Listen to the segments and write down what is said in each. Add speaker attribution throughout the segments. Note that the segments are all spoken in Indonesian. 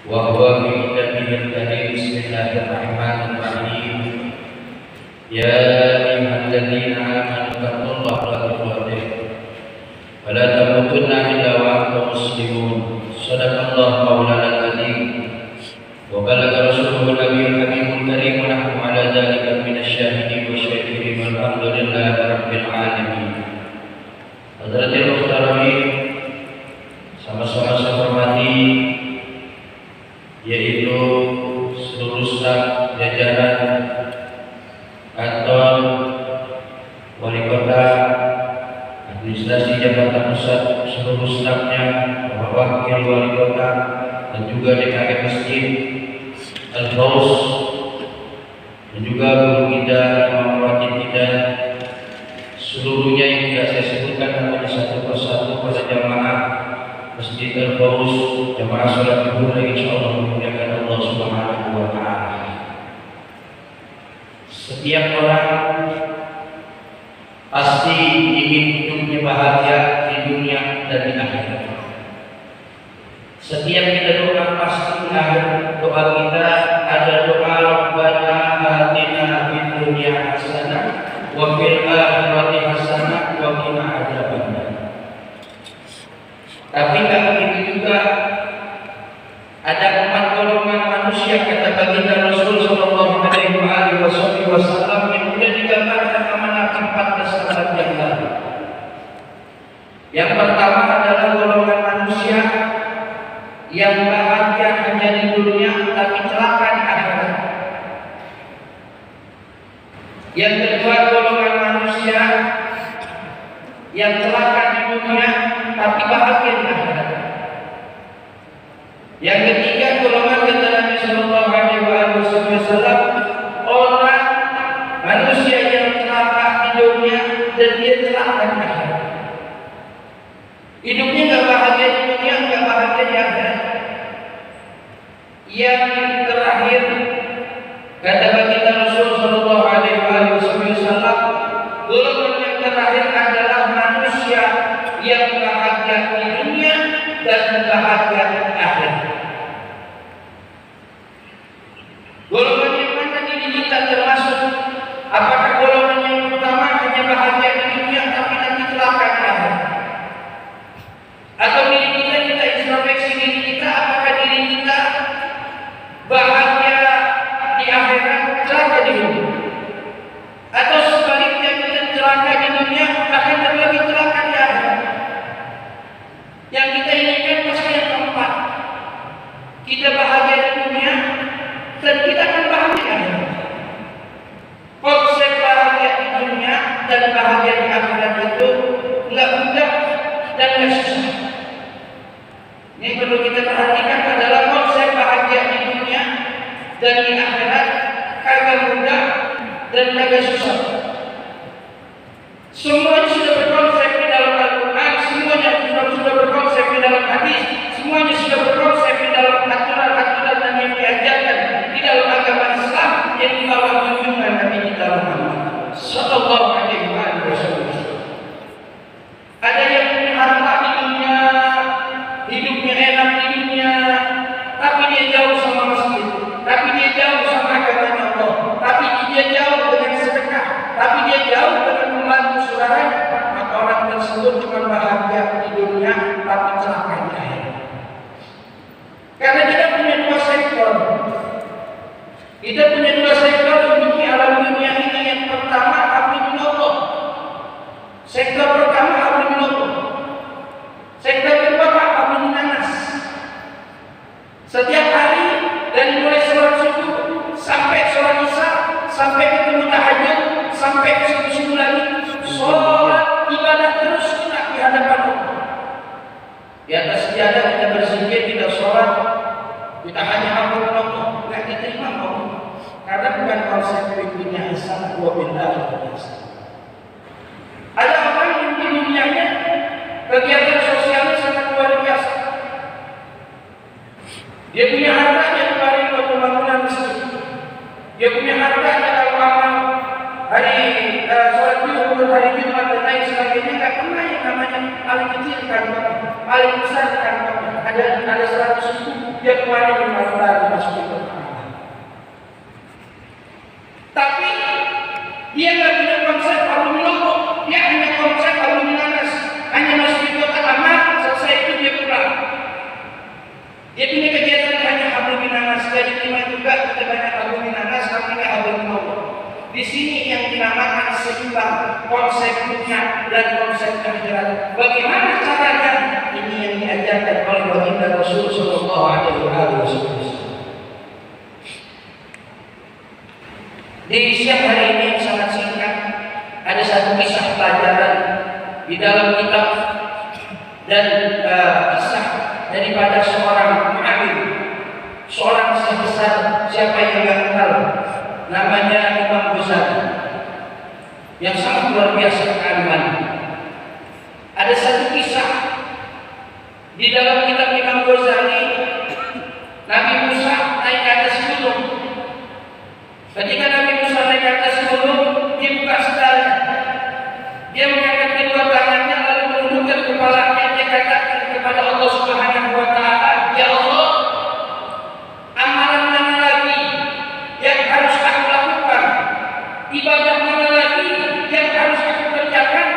Speaker 1: وهو في كتابه الكريم. بسم الله الرحمن الرحيم. يا أيها الذين آمنوا اتقوا الله حق تقاته ولا تموتن إلا وأنتم مسلمون. صدق الله مولانا العظيم وبلغ رسوله النبي الحبيب الكريم ونحن على ذلك من الشاهدين والشاكرين والحمد لله رب العالمين. Hadirin muhtaramin, sama-sama saya hormati, yaitu seluruh staf jajaran kantor wali kota, administrasi Jakarta Pusat, seluruh stafnya, wakil wali kota, dan juga DKM Masjid Al-Fauz, dan juga guru kita, imam ratib kita, seluruhnya yang tidak saya sebutkan namanya satu persatu pada jamaah Masjid Al-Fauz, jamaah sholat zuhur yang insyaallah memuliakan Allah Subhanahu wa Ta'ala. Setiap orang pasti ingin hidupnya bahagia di dunia dan di akhirat. Setiap kita doa pasti akhir doa kita ada doa Rabbana atina fid dunya hasanah wa fil akhirati hasanah wa qina adzabannar. Tapi enggak begitu juga. Ada 4 golongan manusia kata baginda Rasul sallallahu alaihi wasallam yang sudah digambarkan amanah 14 abad yang lalu. Yang pertama adalah golongan manusia yang bahagia hanya di dunia tapi celaka di akhirat. Yang kedua golongan manusia yang celaka di dunia tapi bahagia di akhirat. Yang ketiga golongan kata Nabi sallallahu alaihi wasallam, orang manusia yang celaka di dunia dan dia celaka di akhirat. Hidupnya enggak bahagia di dunia, enggak bahagia di akhirat. Yang terakhir kata baginda Rasul sallallahu alaihi wasallam, golongan yang terakhir adalah manusia yang bahagia di dunia dan bahagia di akhirat. Golongan yang mana diri kita termasuk? Apakah golongan yang pertama hanya bahagia di dunia tapi nanti celaka di akhirat? Atau diri kita introspeksi diri kita, apakah diri kita bahagia di akhirat, celaka di dunia? Atau sebaliknya kita celaka di dunia, akan terlebih celaka di akhirat? Yang kita inginkan pasti yang keempat. Kita bahagia di dunia dan kita akan bahagia di akhirat. Konsep bahagia di dunia dan bahagia di akhirat itu enggak mudah dan enggak susah. Ini perlu kita perhatikan adalah konsep bahagia di dunia dan di akhirat kagak mudah dan kagak susah. Semuanya sudah berkonsep di dalam Al-Quran, semuanya sudah berkonsep di dalam hadis, semuanya sudah berkonsep di dalam aturan-aturan dan yang diajarkan di dalam agama Islam yang dibawa junjungan Nabi kita Muhammad sallallahu alaihi wasallam. Ada yang punya harta di dunia, hidupnya enak di dunia, tapi dia jauh sama masjid, tapi dia jauh sama agamanya Allah, tapi dia jauh dengan sedekah, tapi dia jauh dengan membantu saudara, maka orang tersebut cuma bahagia di dunia tapi celaka di akhirat. Karena kita punya 2 sektor. Kita punya 2 sektor hidup di alam dunia ini. Yang pertama hablumillah. Sektor pertama hablumillah. Sektor kedua hablumminnas. Setiap hari dari mulai sholat subuh sampai sholat isya, sampai ketemu tahajud, sampai ke subuh lagi, sholat ibadah terus kita di hadapan Allah. Di atas tiada kita berzikir, kita sholat, kita hanya hablumillah, enggak diterima Allah. Karena bukan konsep dunia Islam wa billah. Ada orang yang di dunianya kegiatan sosialnya sangat luar biasa. Dia punya harta yang kemarin buat pembangunan masjid. Dia punya harta yang kalau amal hari sholat zuhur, hari Jumat dan lain sebagainya nggak pernah yang namanya paling kecil kan, paling besar kan. Ada 100 ribu, dia kemarin di Madura masuk ke Madura. Tapi dia nggak punya konsep alumni lombok, dia hanya konsep alumni nanas, hanya masuk di kota lama, selesai itu dia pulang. Dia punya kegiatan hanya alumni nanas, dia diterima juga kita banyak alumni nanas, tapi nggak alumni lombok. Di sini yang dinamakan seimbang konsep dunia dan konsep akhirat. Bagaimana caranya? Ini yang diajarkan oleh baginda Rasul Sallallahu Alaihi Wasallam. Di siang hari ini yang sangat singkat, ada satu kisah pelajaran di dalam kitab dan kisah daripada seorang mu'alim, seorang besar, siapa yang nggak kenal, namanya Imam Ghazali, yang sangat luar biasa kealimannya. Ada satu kisah di dalam kitab Imam Ghazali, Nabi Musa naik ke atas gunung. Ketika Nabi Musa naik ke atas gunung, dia buka sendalnya, dia mengangkat kedua tangannya lalu menundukkan kepalanya. Dia katakan kepada Allah Subhanahu Wa Taala, Ya Allah, amalan mana lagi yang harus aku lakukan, ibadah mana lagi yang harus aku kerjakan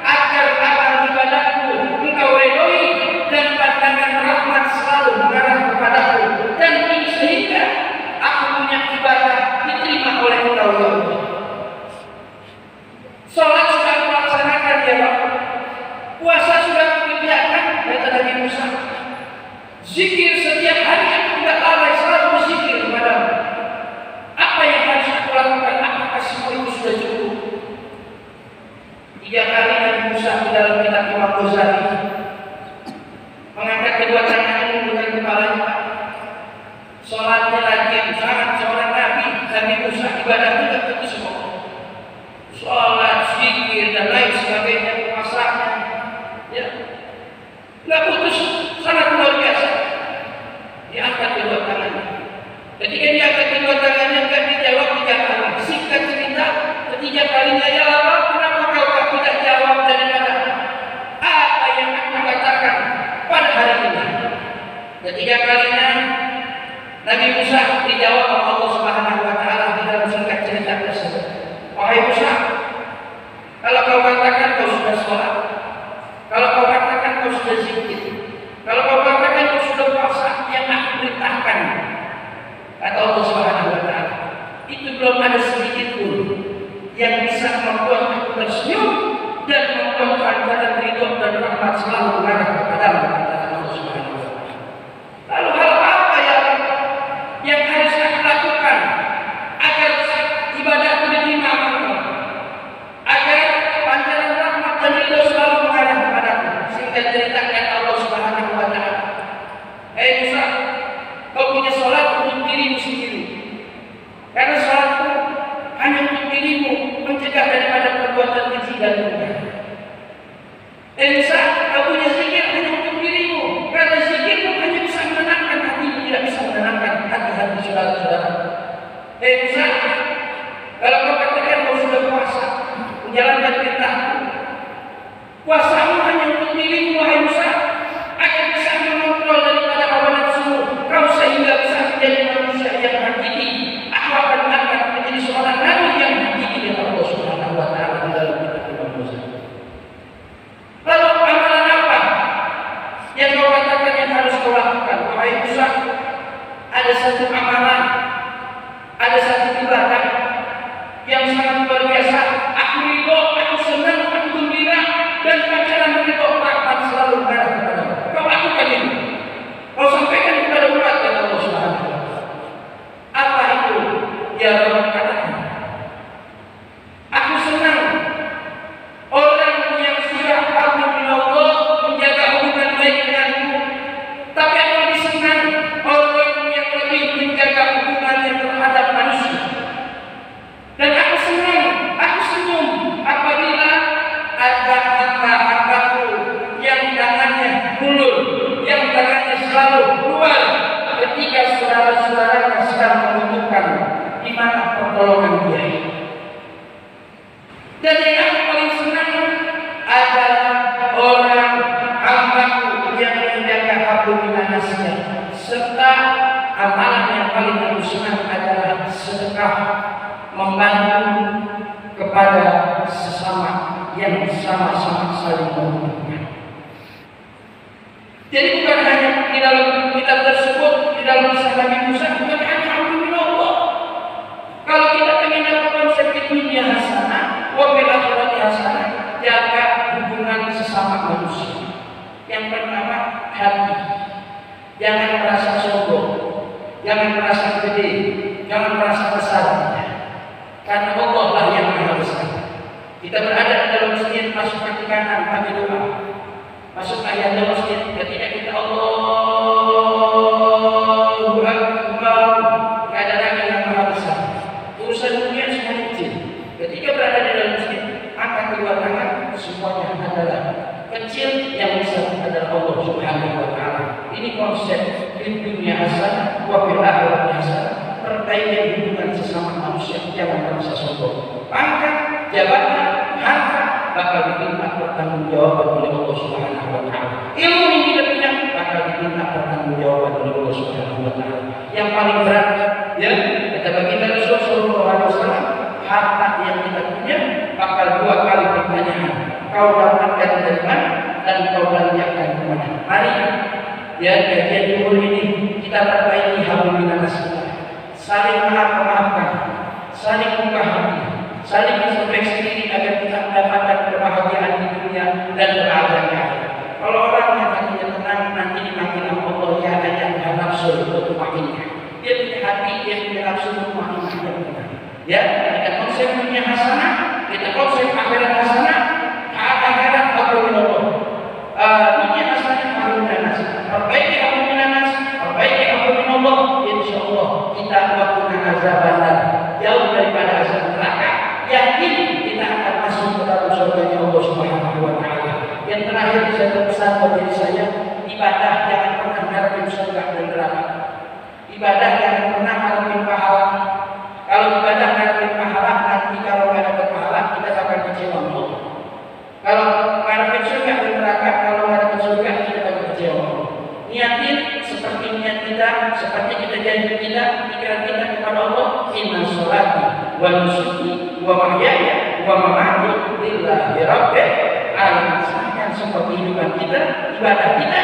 Speaker 1: agar amal ibadahku engkau redoi dan pandangan rahmat selalu mengarah kepadaku, dan ini sehingga aku punya ibadah diterima oleh engkau ya Allah. Sholat sudah aku laksanakan ya Allah, puasa sudah aku kerjakan, kata Nabi Musa. Zikir setiap hari aku tidak lalai, selalu berzikir kepadamu. Apa yang harus aku lakukan? Apakah semua itu sudah cukup? 3 kali Nabi Musa di dalam kitab Imam Ghazali mengangkat kedua tangannya dengan kepalanya. Sholatnya rajin, sangat seorang Nabi Musa, ibadahnya tidak putus semua. Sholat, zikir dan lain sebagainya, puasanya, ya, nggak putus, sangat luar biasa. Diangkat kedua tangannya. Ketika diangkat kedua tangannya enggak dijawab 3 kali. Singkat cerita, ketiga kalinya, ya Allah, kenapa kau tidak jawab daripada apa yang aku katakan pada hari ini? Ketiga kalinya Nabi Musa dijawab oleh Allah Subhanahu Wa Taala di dalam singkat cerita tersebut. Wahai Musa, kalau kau katakan kau sudah sholat, kalau kau katakan kau sudah zikir, kalau kau katakan kau sudah puasa yang aku perintahkan, kata Allah Subhanahu Wa Taala, itu belum ada sedikit pun yang bisa membuat aku tersenyum dan membuat pandangan ridho dan rahmat selalu mengarah kepadamu, kata Allah Subhanahu Wa Taala. Lalu hal apa yang harus aku lakukan agar ibadahku diterima engkau, agar pandangan rahmat dan ridho selalu mengarah kepadamu? Singkat cerita kata Allah Subhanahu Wa Taala, hei Musa, kau punya sholat untuk dirimu sendiri, karena sholatmu hanya untuk dirimu, mencegah daripada perbuatan keji dan munkar. Musa, kau punya zikir hanya untuk dirimu, karena zikirmu hanya bisa menenangkan hatimu, tidak bisa menenangkan hati-hati saudara-saudara. Musa, kalau kau katakan kau sudah puasa, menjalankan perintahku, puasamu hanya untuk dirimu, wahai Musa, agar bisa mengontrol daripada hawa nafsumu, kau sehingga bisa menjadi manusia yang hakiki. Aku akan angkat menjadi seorang nabi yang hakiki dengan Allah Subhanahu Wa Taala di dalam kitab Imam Ghazali. Lalu amalan apa yang kau katakan yang harus kau lakukan, wahai Musa? Ada satu amalan, ada satu ibadah yang sangat luar biasa. Aku ridho, aku senang, aku gembira, dan pandangan ridho rahmat selalu mengarah kepadamu. Kau lakukan ini, kau sampaikan kepada umat yang Allah Subhanahu Wa Taala. Apa itu? Ya Rabb, katakan, aku senang orang yang sudah alhamdulillah menjaga hubungan baik denganmu, tapi aku lebih senang orang yang lebih menjaga amalan yang paling berkesunnah adalah sedekah, membantu kepada sesama yang sama-sama saling membutuhkan. Jadi bukan hanya di dalam kitab tersebut, di dalam kisah Nabi Musa, bukan hanya Allah. Kalau kita ingin dapat konsep dunia hasanah, wa fil akhirati hasanah, jaga hubungan sesama manusia. Yang pertama, hati. Jangan merasa sombong, jangan merasa gede, jangan merasa besar. Karena Allah lah yang maha besar. Kita berada di dalam masjid, masuk kaki kanan, kaki doa. Masuk ayat dalam masjid, ketika kita Allahu Akbar, tidak ada lagi yang maha besar. Urusan dunia semua kecil. Ketika berada di dalam masjid, angkat kedua tangan, semuanya adalah kecil, yang besar adalah Allah Subhanahu wa Ta'ala. Ini konsep di dunia hasanah, wa fil akhirati hasanah. Perbaiki hubungan sesama manusia, jangan merasa sombong. Pangkat, jabatan, harta bakal diminta pertanggungjawaban oleh Allah Subhanahu wa Ta'ala. Ilmu yang kita punya bakal diminta pertanggungjawaban oleh Allah Subhanahu wa Ta'ala. Yang paling berat, ya, kata baginda Rasul sallallahu alaihi wasallam, harta yang kita punya bakal 2 kali pertanyaan. Kau dapatkan dari mana dan kau belanjakan ke mana? Mari, ya, kajian duhur ini kita perbaiki hubungan kita. Saling memaafkan, saling buka hati, saling introspeksi diri agar kita mendapatkan kebahagiaan di dunia dan kebahagiaan di akhirat. Kalau orang yang hatinya tenang, nanti dipanggil Allah ya ayat nafsu mutmainnah. Dia punya hati, dia punya nafsu mutmainnah yang tenang. Ya, kita konsep dunia hasanah, kita konsep akhirat hasanah, akhirat hablum minallah. Dunia hasanah hablum minannas. Perbaiki hablum minannas, perbaiki hablum minallah. Insyaallah kita wakuna azabannar, jauh daripada azab neraka. Yakin kita akan masuk ke dalam surga Allah Subhanahu wa Ta'ala. Yang terakhir saya berpesan bagi saya, ibadah jangan pernah mengharapkan surga dan neraka. Ibadah jangan pernah mengharapkan pahala. Kalau ibadah mengharapkan pahala, nanti kalau nggak dapat pahala kita akan kecewa Allah. Kalau mengharapkan surga dan neraka, kalau mengharapkan surga kita akan kecewa Allah. Niatin seperti niat kita, seperti kita janji kita, pikiran kita kepada Allah. Inna sholati wa nusuki wa mahyaya wa mamati lillahi rabbil alamin. Serahkan semua kehidupan kita, ibadah kita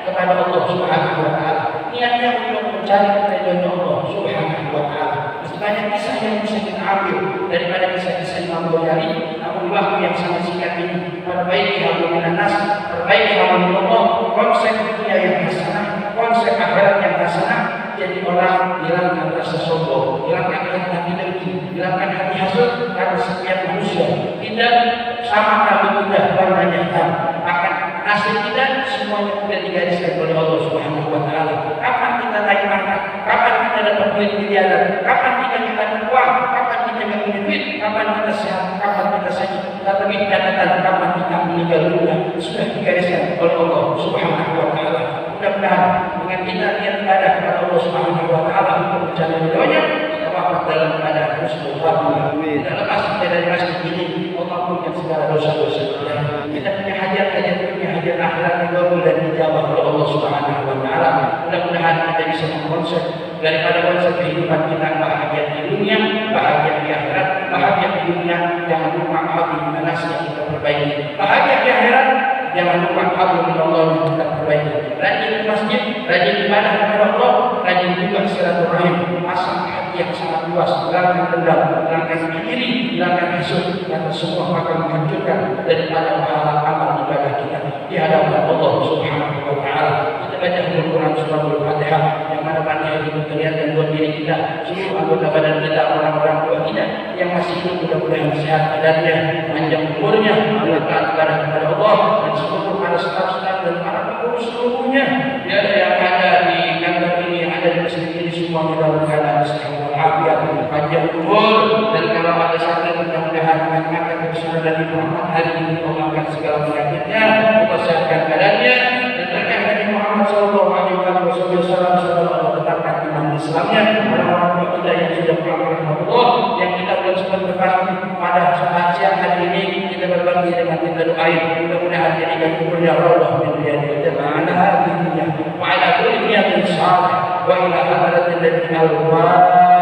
Speaker 1: kepada Allah Subhanahu wa Ta'ala. Niatnya untuk mencari keridhaan Allah Subhanahu wa Ta'ala. Masih banyak kisah yang bisa kita ambil daripada kisah-kisah Imam Ghazali. Namun waktu yang sangat singkat ini, perbaiki hablum minannas, perbaiki hablum minallah, konsep dunia yang hasanah, konsep akhirat yang hasanah. Jadi orang hilangkan rasa sombong, hilangkan hati dengki, hilangkan hati hasud, karena setiap manusia tidak sama kami tidak warnanya hitam. Akan nasib kita semuanya sudah digariskan oleh Allah Subhanahu wa Ta'ala. Kapan kita naik pangkat, kapan kita dapat duit miliaran, kapan kita dapat uang, kapan kita nggak punya duit, kapan kita sehat, kapan kita sakit, tapi catatan kapan kita meninggal dunia sudah digariskan oleh Allah Subhanahu wa Ta'ala. Mudah-mudahan dengan kita niat ibadah kepada Allah Subhanahu wa Ta'ala untuk mencari ridhonya, kita wafat dalam keadaan husnul khatimah. Tidak lepas kita dari masjid ini, Allah punya segala dosa-dosa kita. Kita punya hajat akhirat dikabul dan dijawab oleh Allah Subhanahu wa Ta'ala. Mudah-mudahan kita bisa mengkonsep daripada konsep kehidupan kita bahagia di dunia, bahagia di akhirat. Bahagia di dunia, jangan lupa hablum minannas yang kita perbaiki. Bahagia di akhirat, jangan lupa hablum minallah yang kita perbaiki. Rajin di masjid, rajin ibadah kepada Allah, rajin juga silaturahim. Pasang hati yang sangat luas, hilangkan dendam, hilangkan iri, hilangkan hasud, karena semua akan menghancurkan daripada pahala amal ibadah kita di hadapan Allah Subhanahu wa Ta'ala. Kita baca Al-Quran surah Al-Fatihah, yang mana pada ibu kalian dan buat diri kita, seluruh anggota badan kita, orang-orang tua kita yang masih hidup, mudah-mudahan sehat badannya, panjang umurnya, taat kepada Allah, dan seluruh para staf-staf dan para pengurus seluruhnya yang ada di kantor ini, yang ada di masjid ini, semuanya dalam keadaan sehat walafiat, panjang umur, dan kalau ada sakit mudah-mudahan mengangkat kebesaran dari Muhammad hari ini, Allah akan segala penyakitnya, Allah sehatkan badannya, dan terkait Nabi Muhammad sallallahu alaihi wasallam Allah tetapkan iman Islamnya. Orang-orang tua kita yang sudah pulang Allah, yang kita belum sempat berbagi pada saat siang hari ini, kita berbagi dengan kita doain, mudah-mudahan jadikan kuburnya Allah min riyadil jannah ala hadhihi wa ala kulli niyatin salih wa ila dan al